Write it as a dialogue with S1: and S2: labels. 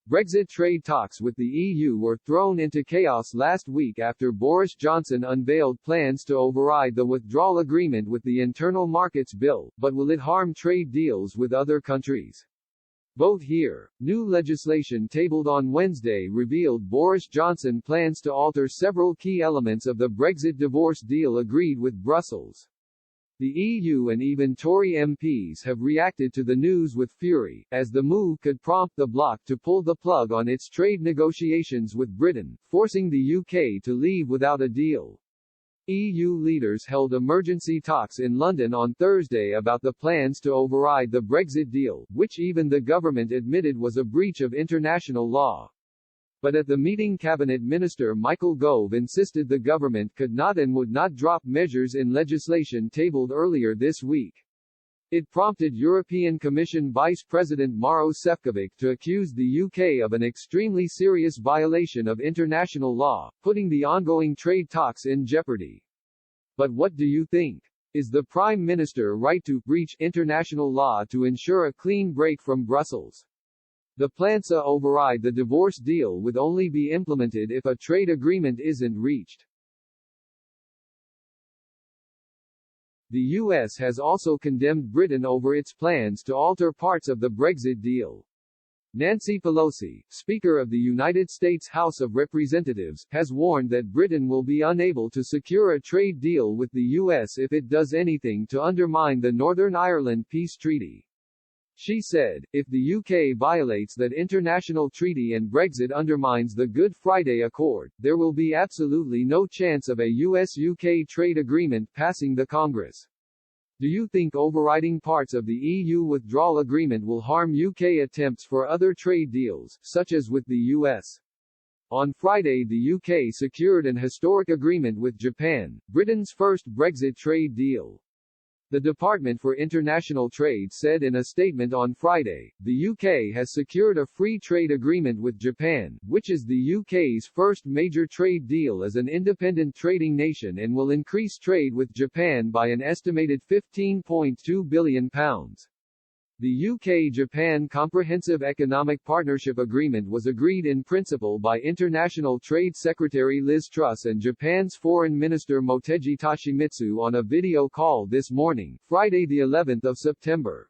S1: Brexit trade talks with the EU were thrown into chaos last week after Boris Johnson unveiled plans to override the withdrawal agreement with the Internal Markets Bill, but will it harm trade deals with other countries? Vote here. New legislation tabled on Wednesday revealed Boris Johnson plans to alter several key elements of the Brexit divorce deal agreed with Brussels. The EU and even Tory MPs have reacted to the news with fury, as the move could prompt the bloc to pull the plug on its trade negotiations with Britain, forcing the UK to leave without a deal. EU leaders held emergency talks in London on Thursday about the plans to override the Brexit deal, which even the government admitted was a breach of international law. But at the meeting Cabinet Minister Michael Gove insisted the government could not and would not drop measures in legislation tabled earlier this week. It prompted European Commission Vice President Maros Sefcovic to accuse the UK of an extremely serious violation of international law, putting the ongoing trade talks in jeopardy. But what do you think? Is the Prime Minister right to breach international law to ensure a clean break from Brussels? The plans to override the divorce deal would only be implemented if a trade agreement isn't reached. The US has also condemned Britain over its plans to alter parts of the Brexit deal. Nancy Pelosi, Speaker of the United States House of Representatives, has warned that Britain will be unable to secure a trade deal with the US if it does anything to undermine the Northern Ireland peace treaty. She said, if the UK violates that international treaty and Brexit undermines the Good Friday Accord, there will be absolutely no chance of a US-UK trade agreement passing the Congress. Do you think overriding parts of the EU withdrawal agreement will harm UK attempts for other trade deals, such as with the US? On Friday, the UK secured an historic agreement with Japan, Britain's first Brexit trade deal. The Department for International Trade said in a statement on Friday, the UK has secured a free trade agreement with Japan, which is the UK's first major trade deal as an independent trading nation and will increase trade with Japan by an estimated £15.2 billion. The UK-Japan Comprehensive Economic Partnership Agreement was agreed in principle by International Trade Secretary Liz Truss and Japan's Foreign Minister Motegi Toshimitsu on a video call this morning, Friday the 11th of September.